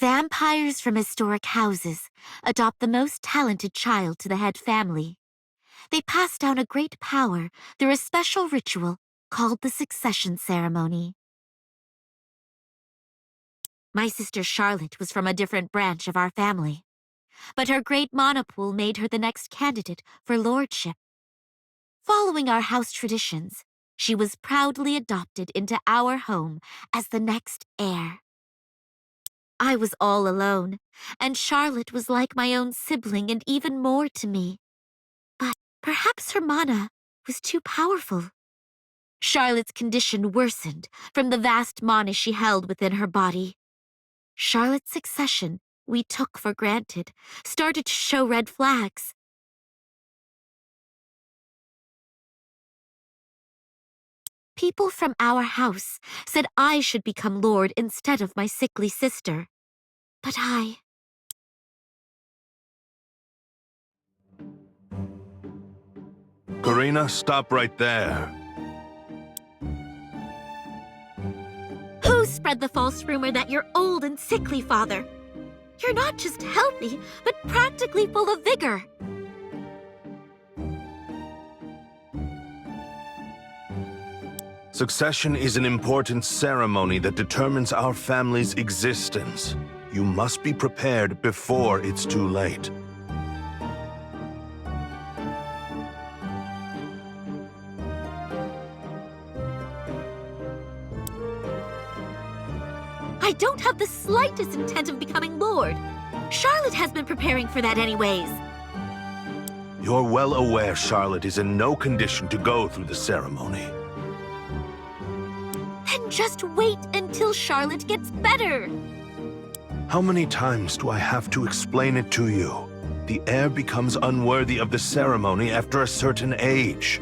Vampires from historic houses adopt the most talented child to the head family. They pass down a great power through a special ritual called the succession ceremony. My sister Charlotte was from a different branch of our family, but her great monopool made her the next candidate for lordship. Following our house traditions, she was proudly adopted into our home as the next heir. I was all alone, and Charlotte was like my own sibling and even more to me. But perhaps her mana was too powerful. Charlotte's condition worsened from the vast mana she held within her body. Charlotte's succession, we took for granted, started to show red flags. People from our house said I should become lord instead of my sickly sister. But Karina, stop right there. Who spread the false rumor that you're old and sickly, Father? You're not just healthy, but practically full of vigor. Succession is an important ceremony that determines our family's existence. You must be prepared before it's too late. I don't have the slightest intent of becoming lord. Charlotte has been preparing for that anyways. You're well aware Charlotte is in no condition to go through the ceremony. Then just wait until Charlotte gets better. How many times do I have to explain it to you? The heir becomes unworthy of the ceremony after a certain age.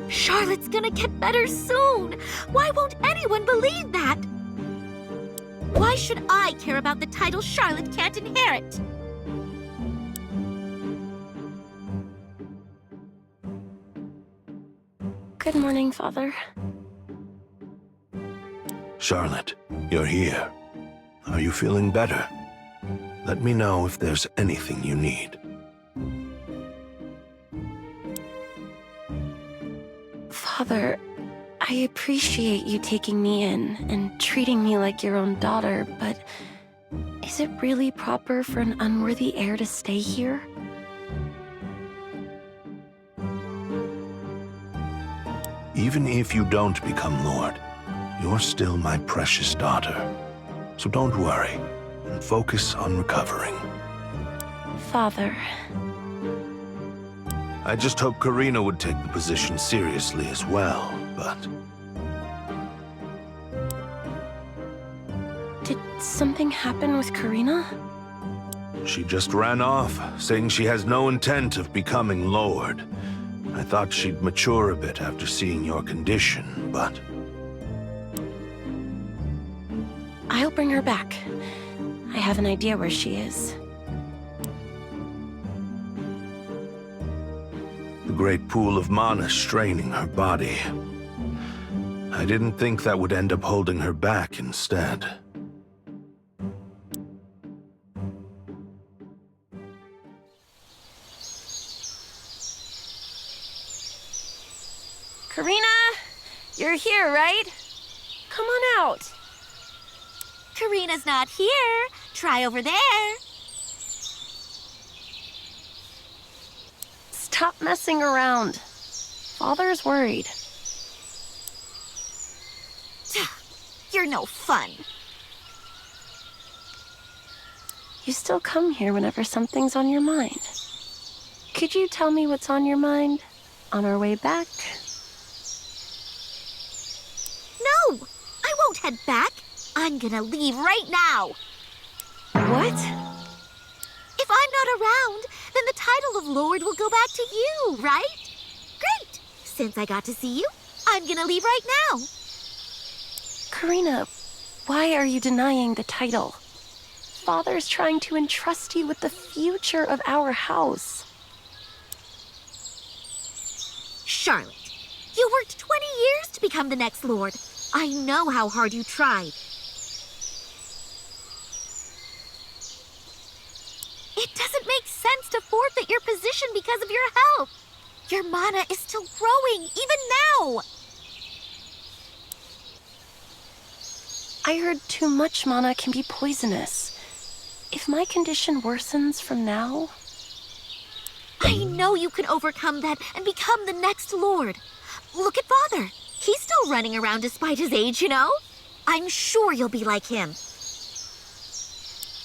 Charlotte's gonna get better soon. Why won't anyone believe that? Why should I care about the title Charlotte can't inherit? Good morning, Father. Charlotte, you're here. Are you feeling better? Let me know if there's anything you need. Father, I appreciate you taking me in and treating me like your own daughter, but is it really proper for an unworthy heir to stay here? Even if you don't become Lord, you're still my precious daughter. So don't worry, and focus on recovering. Father. I just hope Karina would take the position seriously as well, but... Did something happen with Karina? She just ran off, saying she has no intent of becoming Lord. I thought she'd mature a bit after seeing your condition, but... I'll bring her back. I have an idea where she is. The great pool of mana straining her body. I didn't think that would end up holding her back instead. Karina! You're here, right? Come on out. Karina's not here. Try over there. Stop messing around. Father's worried. You're no fun. You still come here whenever something's on your mind. Could you tell me what's on your mind on our way back? No, I won't head back. I'm gonna leave right now. What? If I'm not around, then the title of Lord will go back to you, right? Great! Since I got to see you, I'm gonna leave right now. Karina, why are you denying the title? Father's trying to entrust you with the future of our house. Charlotte, you worked 20 years to become the next Lord. I know how hard you tried. succession because of your help. Your mana is still growing, even now. I heard too much mana can be poisonous. If my condition worsens from now... I know you can overcome that and become the next lord. Look at Father. He's still running around despite his age, you know? I'm sure you'll be like him.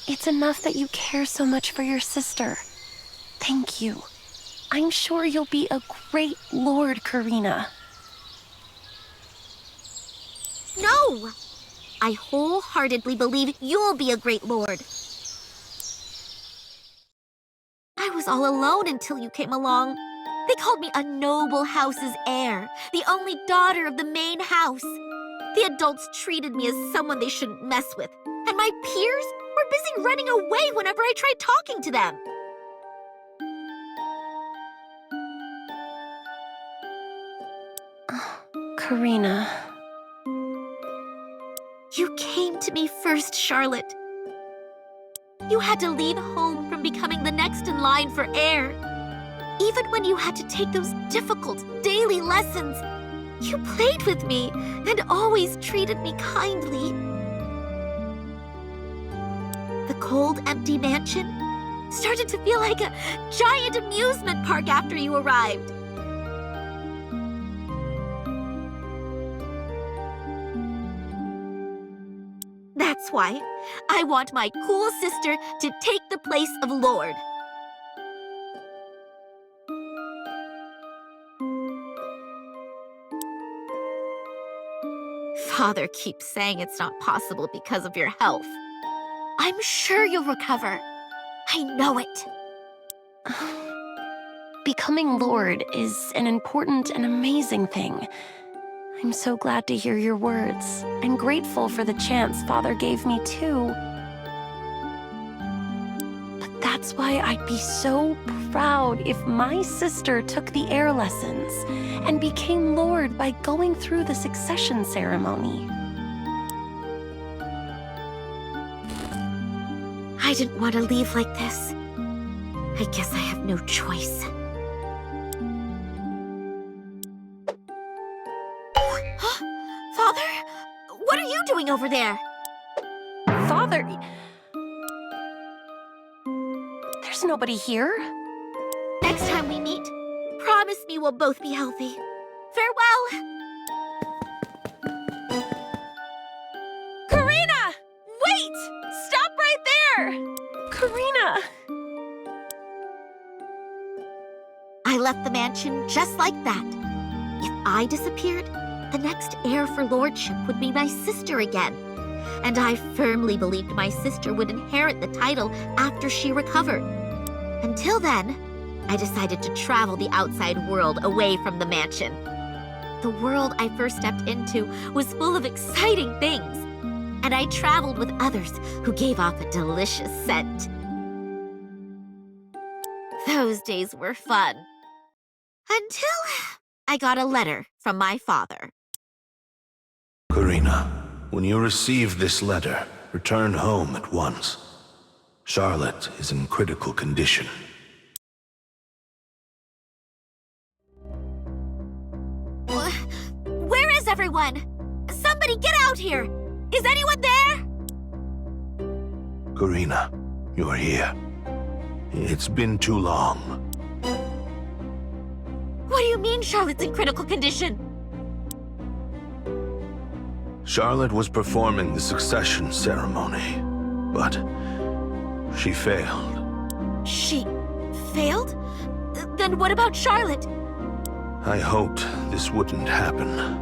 It's enough that you care so much for your sister. Thank you. I'm sure you'll be a great lord, Karina. No! I wholeheartedly believe you'll be a great lord. I was all alone until you came along. They called me a noble house's heir, the only daughter of the main house. The adults treated me as someone they shouldn't mess with, and my peers were busy running away whenever I tried talking to them. Karina. You came to me first, Charlotte. You had to leave home from becoming the next in line for heir. Even when you had to take those difficult daily lessons, you played with me and always treated me kindly. The cold, empty mansion started to feel like a giant amusement park after you arrived. That's why I want my cool sister to take the place of Lord. Father keeps saying it's not possible because of your health. I'm sure you'll recover. I know it. Becoming Lord is an important and amazing thing. I'm so glad to hear your words. I'm grateful for the chance Father gave me too. But that's why I'd be so proud if my sister took the heir lessons and became Lord by going through the succession ceremony. I didn't want to leave like this. I guess I have no choice. Father? What are you doing over there? Father? There's nobody here. Next time we meet, promise me we'll both be healthy. Farewell! Karina! Wait! Stop right there! Karina! I left the mansion just like that. If I disappeared, the next heir for lordship would be my sister again. And I firmly believed my sister would inherit the title after she recovered. Until then, I decided to travel the outside world away from the mansion. The world I first stepped into was full of exciting things, and I traveled with others who gave off a delicious scent. Those days were fun. Until I got a letter from my father. Karina, when you receive this letter, return home at once. Charlotte is in critical condition. Where is everyone? Somebody get out here! Is anyone there? Karina, you're here. It's been too long. What do you mean Charlotte's in critical condition? Charlotte was performing the succession ceremony, but she failed. She failed? Then what about Charlotte? I hoped this wouldn't happen.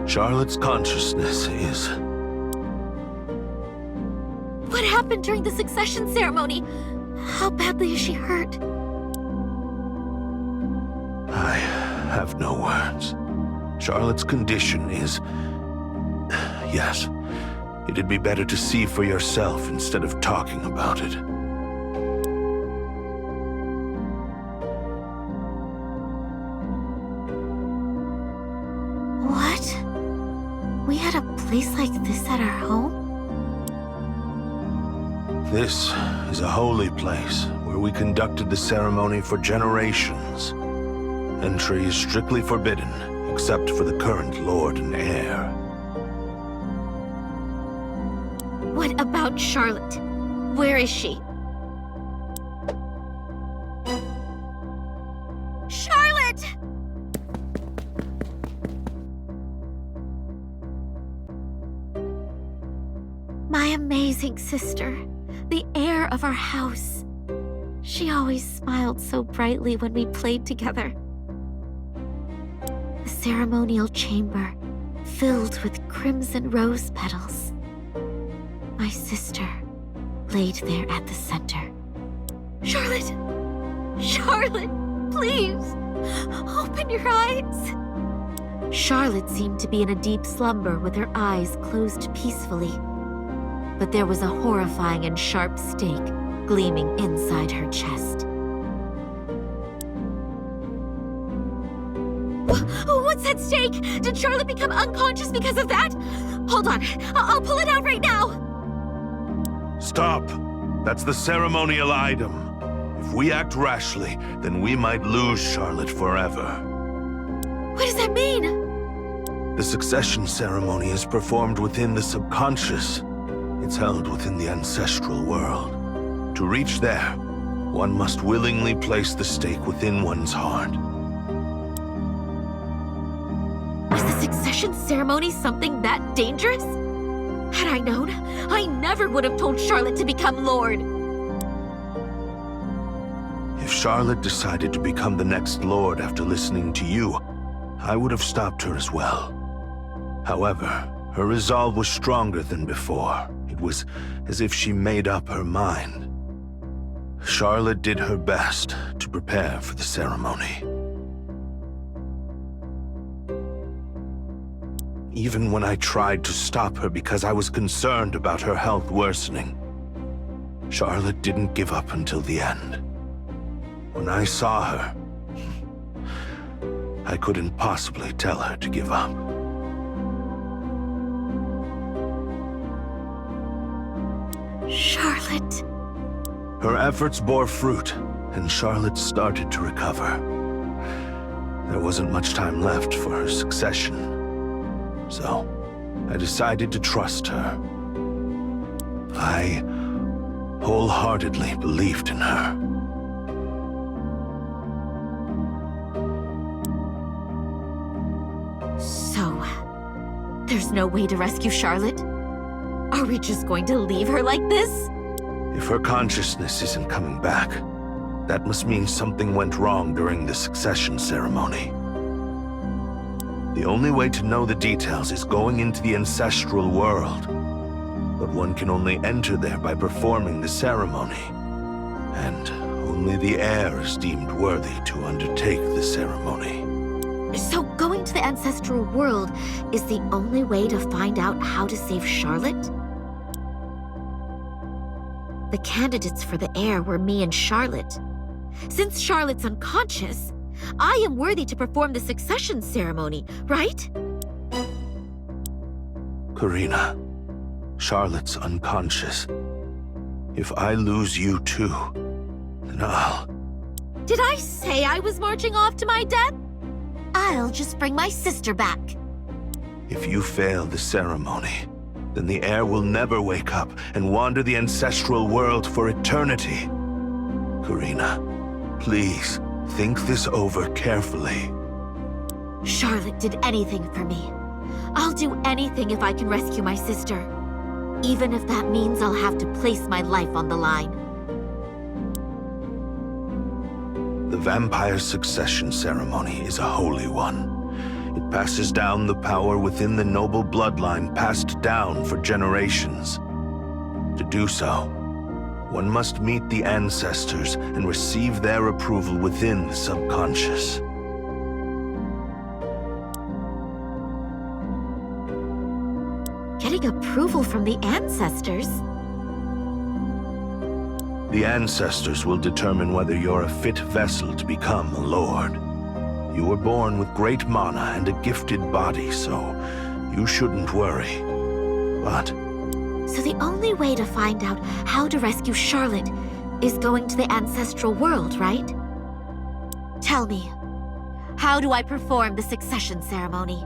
Charlotte's consciousness is... What happened during the succession ceremony? How badly is she hurt? I have no words. Charlotte's condition is... Yes, it'd be better to see for yourself instead of talking about it. What? We had a place like this at our home? This is a holy place where we conducted the ceremony for generations. Entry is strictly forbidden, except for the current lord and heir. What about Charlotte? Where is she? Charlotte! My amazing sister, the heir of our house. She always smiled so brightly when we played together. The ceremonial chamber filled with crimson rose petals. My sister laid there at the center. Charlotte! Charlotte, please! Open your eyes! Charlotte seemed to be in a deep slumber with her eyes closed peacefully. But there was a horrifying and sharp stake gleaming inside her chest. What's that stake? Did Charlotte become unconscious because of that? Hold on, I'll pull it out right now! Stop! That's the ceremonial item. If we act rashly, then we might lose Charlotte forever. What does that mean? The succession ceremony is performed within the subconscious. It's held within the ancestral world. To reach there, one must willingly place the stake within one's heart. Was the succession ceremony something that dangerous? Had I known, I never would have told Charlotte to become Lord. If Charlotte decided to become the next Lord after listening to you, I would have stopped her as well. However, her resolve was stronger than before. It was as if she made up her mind. Charlotte did her best to prepare for the ceremony. Even when I tried to stop her because I was concerned about her health worsening, Charlotte didn't give up until the end. When I saw her, I couldn't possibly tell her to give up. Charlotte. Her efforts bore fruit, and Charlotte started to recover. There wasn't much time left for her succession. So, I decided to trust her. I wholeheartedly believed in her. So, there's no way to rescue Charlotte? Are we just going to leave her like this? If her consciousness isn't coming back, that must mean something went wrong during the succession ceremony. The only way to know the details is going into the ancestral world. But one can only enter there by performing the ceremony. And only the heir is deemed worthy to undertake the ceremony. So going to the ancestral world is the only way to find out how to save Charlotte? The candidates for the heir were me and Charlotte. Since Charlotte's unconscious, I am worthy to perform the succession ceremony, right? Karina, Charlotte's unconscious. If I lose you too, then I'll... Did I say I was marching off to my death? I'll just bring my sister back. If you fail the ceremony, then the heir will never wake up and wander the ancestral world for eternity. Karina, please, think this over carefully. Charlotte did anything for me. I'll do anything if I can rescue my sister. Even if that means I'll have to place my life on the line. The vampire succession ceremony is a holy one. It passes down the power within the noble bloodline passed down for generations. To do so, one must meet the ancestors and receive their approval within the subconscious. Getting approval from the ancestors? The ancestors will determine whether you're a fit vessel to become a lord. You were born with great mana and a gifted body, so you shouldn't worry. But So the only way to find out how to rescue Charlotte is going to the ancestral world, right? Tell me, how do I perform the succession ceremony?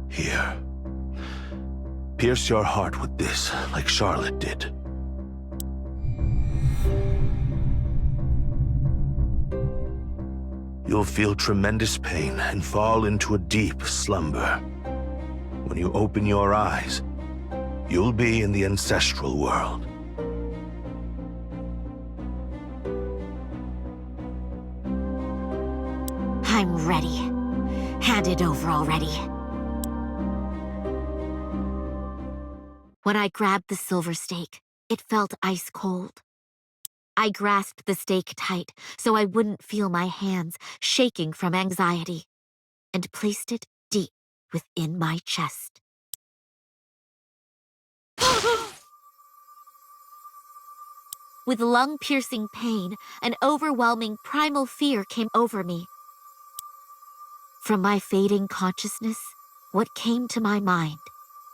Here. Pierce your heart with this, like Charlotte did. You'll feel tremendous pain and fall into a deep slumber. When you open your eyes, you'll be in the ancestral world. I'm ready. Hand it over already. When I grabbed the silver stake, it felt ice cold. I grasped the stake tight so I wouldn't feel my hands shaking from anxiety, and placed it deep within my chest. With lung-piercing pain, an overwhelming primal fear came over me. From my fading consciousness, what came to my mind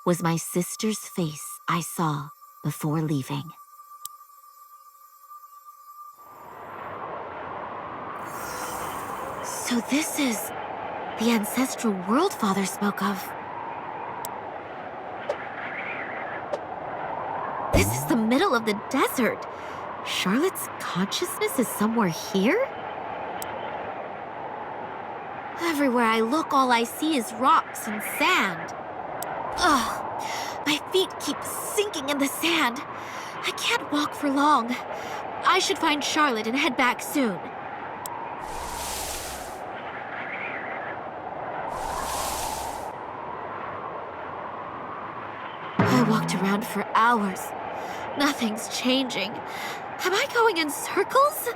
was my sister's face I saw before leaving. So this is the ancestral world Father spoke of. This is the middle of the desert. Charlotte's consciousness is somewhere here? Everywhere I look, all I see is rocks and sand. Ugh, my feet keep sinking in the sand. I can't walk for long. I should find Charlotte and head back soon. I walked around for hours. Nothing's changing. Am I going in circles?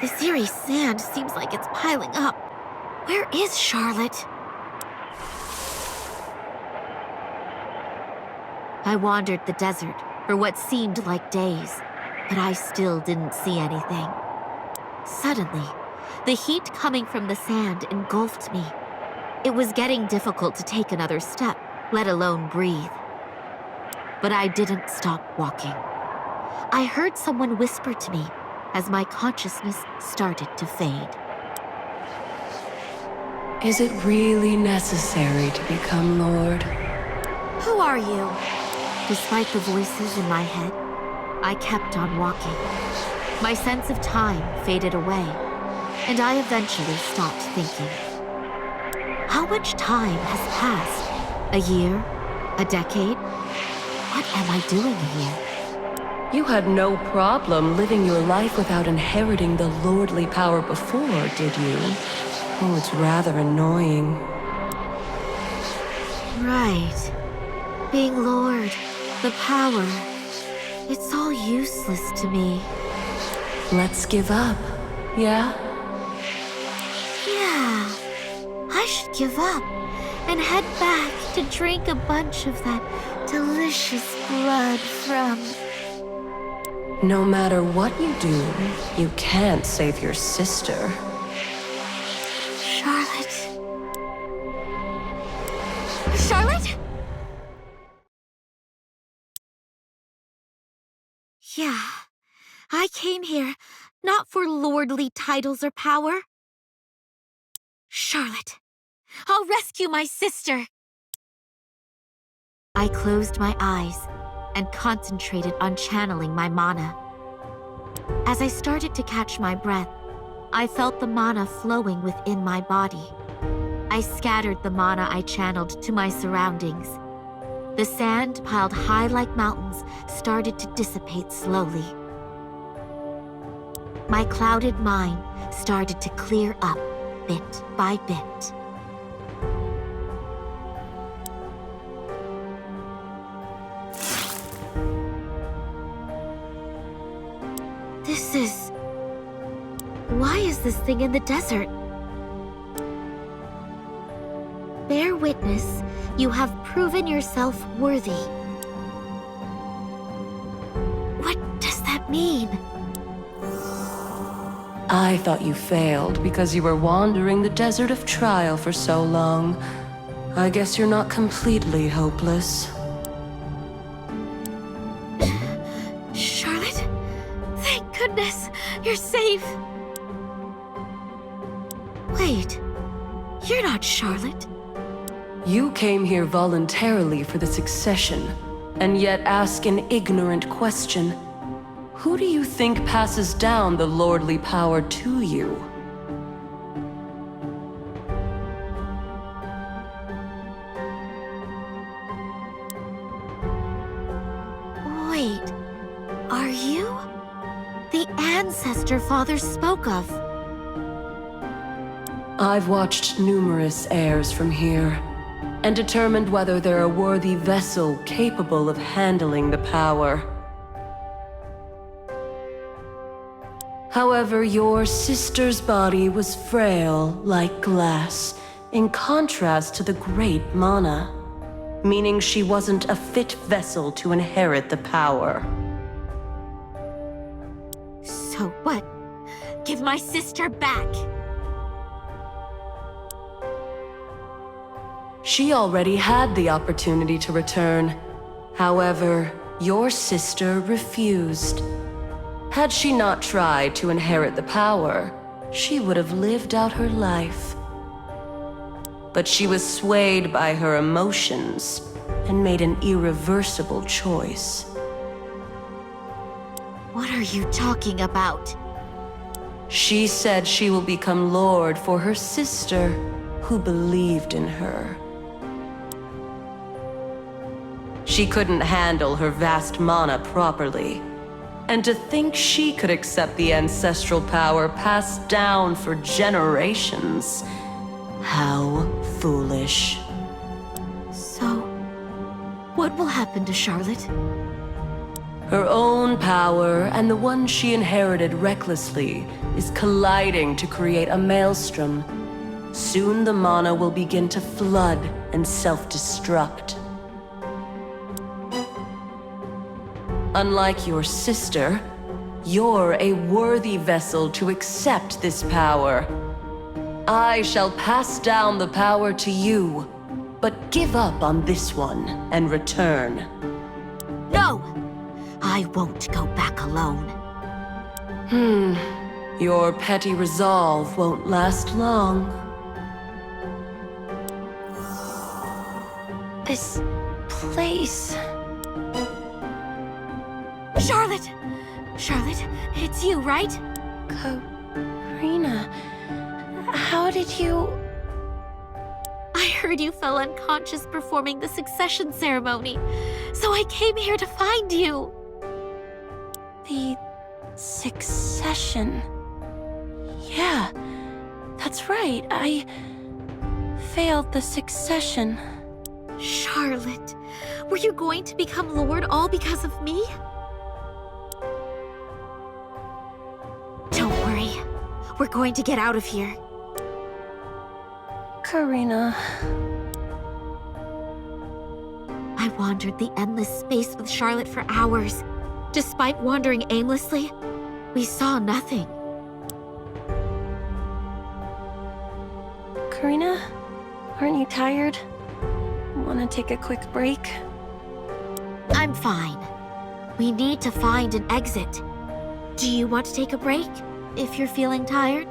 This eerie sand seems like it's piling up. Where is Charlotte? I wandered the desert for what seemed like days, but I still didn't see anything. Suddenly, the heat coming from the sand engulfed me. It was getting difficult to take another step, let alone breathe. But I didn't stop walking. I heard someone whisper to me as my consciousness started to fade. Is it really necessary to become Lord? Who are you? Despite the voices in my head, I kept on walking. My sense of time faded away, and I eventually stopped thinking. How much time has passed? A year? A decade? What am I doing here? You had no problem living your life without inheriting the lordly power before, did you? Oh, it's rather annoying. Right. Being Lord, the power, it's all useless to me. Let's give up, yeah? Yeah, I should give up and head back to drink a bunch of that delicious blood from... No matter what you do, you can't save your sister. Charlotte? Charlotte? Yeah, I came here not for lordly titles or power. Charlotte, I'll rescue my sister. I closed my eyes and concentrated on channeling my mana. As I started to catch my breath, I felt the mana flowing within my body. I scattered the mana I channeled to my surroundings. The sand piled high like mountains started to dissipate slowly. My clouded mind started to clear up bit by bit. Why is this thing in the desert? Bear witness, you have proven yourself worthy. What does that mean? I thought you failed because you were wandering the desert of trial for so long. I guess you're not completely hopeless. Charlotte. You're safe. Wait, you're not Charlotte. You came here voluntarily for the succession, and yet ask an ignorant question. Who do you think passes down the lordly power to you? Wait, are you the ancestor Father spoke of? I've watched numerous heirs from here, and determined whether they're a worthy vessel capable of handling the power. However, your sister's body was frail like glass, in contrast to the great Mana, meaning she wasn't a fit vessel to inherit the power. So what? Give my sister back! She already had the opportunity to return. However, your sister refused. Had she not tried to inherit the power, she would have lived out her life. But she was swayed by her emotions and made an irreversible choice. What are you talking about? She said she will become Lord for her sister, who believed in her. She couldn't handle her vast mana properly. And to think she could accept the ancestral power passed down for generations. How foolish. So, what will happen to Charlotte? Her own power and the one she inherited recklessly is colliding to create a maelstrom. Soon the mana will begin to flood and self-destruct. Unlike your sister, you're a worthy vessel to accept this power. I shall pass down the power to you, but give up on this one and return. No! I won't go back alone. Your petty resolve won't last long. This place... Charlotte! Charlotte, it's you, right? Karina... How did you... I heard you fell unconscious performing the succession ceremony, so I came here to find you. The... succession... Yeah, that's right. I... failed the succession. Charlotte, were you going to become Lord all because of me? Don't worry. We're going to get out of here. Karina... I wandered the endless space with Charlotte for hours. Despite wandering aimlessly, we saw nothing. Karina? Aren't you tired? Want to take a quick break? I'm fine. We need to find an exit. Do you want to take a break, if you're feeling tired?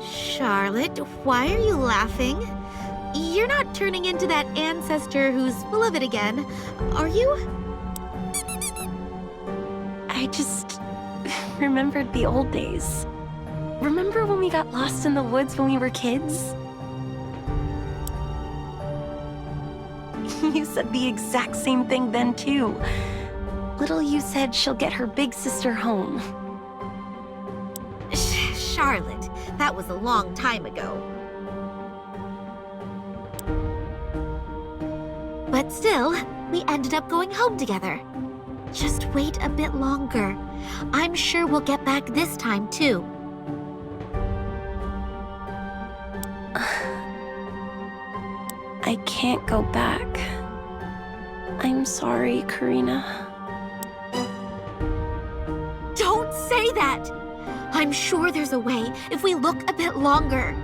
Charlotte, why are you laughing? You're not turning into that ancestor who's full of it again, are you? I just remembered the old days. Remember when we got lost in the woods when we were kids? You said the exact same thing then, too. Little you said she'll get her big sister home. Charlotte, that was a long time ago. But still, we ended up going home together. Just wait a bit longer. I'm sure we'll get back this time, too. I can't go back. I'm sorry, Karina. Don't say that! I'm sure there's a way if we look a bit longer.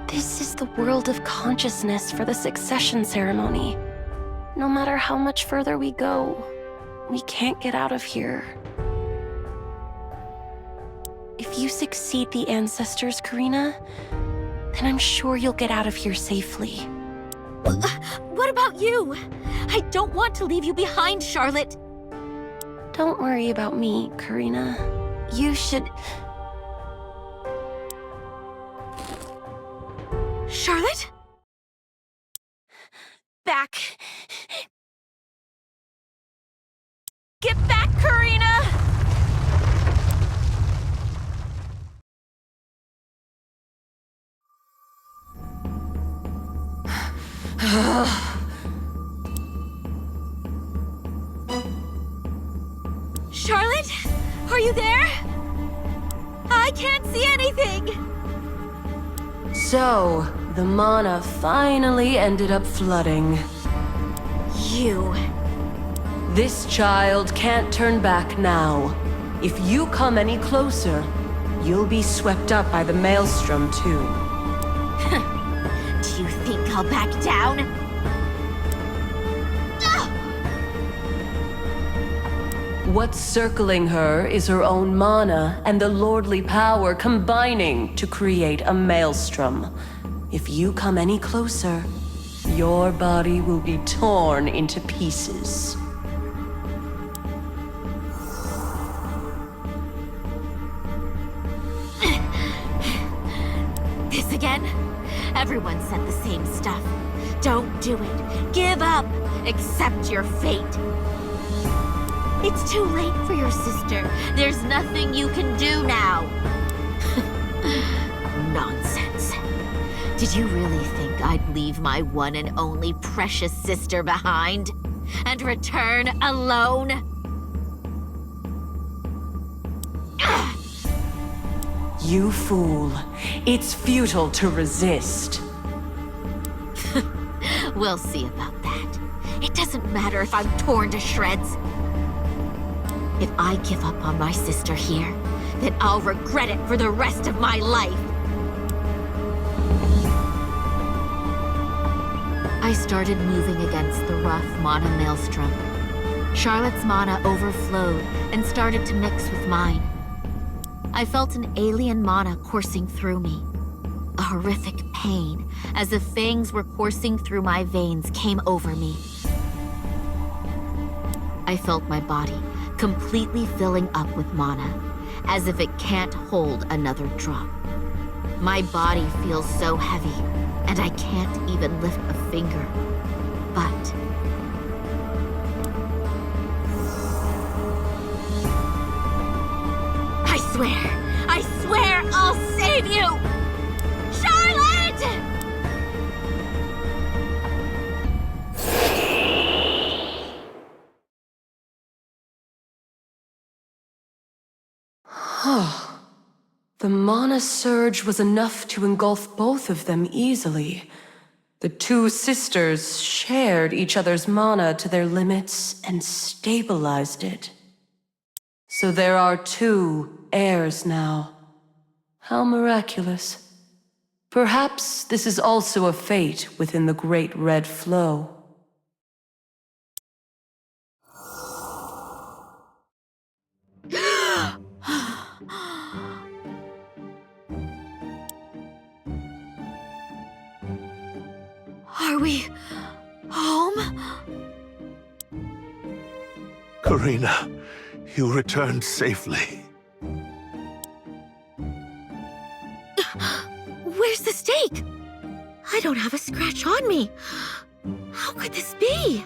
This is the world of consciousness for the succession ceremony. No matter how much further we go, We can't get out of here. If you succeed the ancestors, Karina, then I'm sure you'll get out of here safely. What about you? I don't want to leave you behind, Charlotte. Don't worry about me, Karina. You should... Charlotte? Back. Get back, Karina! Charlotte? Are you there? I can't see anything! So, the mana finally ended up flooding. You... This child can't turn back now. If you come any closer, you'll be swept up by the maelstrom too. Do you think I'll back down? What's circling her is her own mana and the lordly power combining to create a maelstrom. If you come any closer, your body will be torn into pieces. This again? Everyone said the same stuff. Don't do it. Give up. Accept your fate. It's too late for your sister. There's nothing you can do now. Nonsense. Did you really think I'd leave my one and only precious sister behind? And return alone? You fool. It's futile to resist. We'll see about that. It doesn't matter if I'm torn to shreds. If I give up on my sister here, then I'll regret it for the rest of my life. I started moving against the rough mana maelstrom. Charlotte's mana overflowed and started to mix with mine. I felt an alien mana coursing through me. A horrific pain, as if fangs were coursing through my veins, came over me. I felt my body completely filling up with mana, as if it can't hold another drop. My body feels so heavy, and I can't even lift a finger. But... I swear I'll save you! Charlotte! The mana surge was enough to engulf both of them easily. The two sisters shared each other's mana to their limits and stabilized it. So there are two heirs now. How miraculous. Perhaps this is also a fate within the Great Red Flow. Are we home? Karina, you returned safely. Where's the stake? I don't have a scratch on me. How could this be?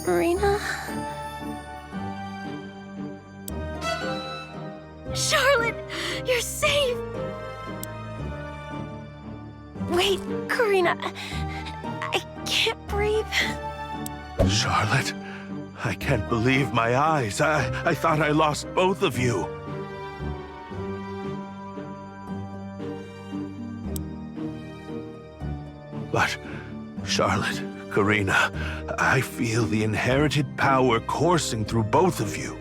Karina? Charlotte, you're safe! Wait, Karina. I can't breathe. Charlotte, I can't believe my eyes. I thought I lost both of you. But, Charlotte, Karina, I feel the inherited power coursing through both of you.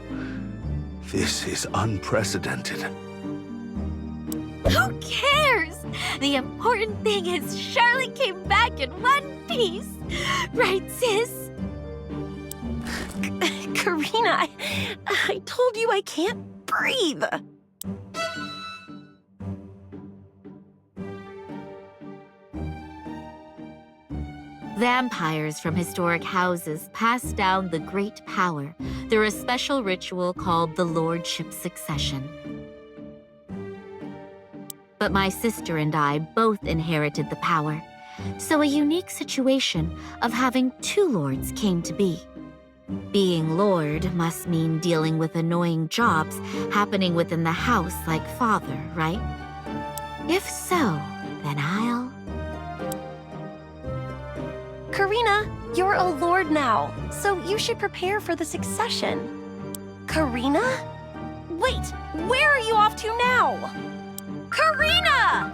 This is unprecedented. Who cares? The important thing is Charlotte came back in one piece. Right, sis? Karina, I told you I can't breathe. Vampires from historic houses pass down the great power through a special ritual called the Lordship Succession. But my sister and I both inherited the power, so a unique situation of having two lords came to be. Being lord must mean dealing with annoying jobs happening within the house like father, right? If so, then I'll... Karina, you're a lord now, so you should prepare for the succession. Karina? Wait, where are you off to now? Karina!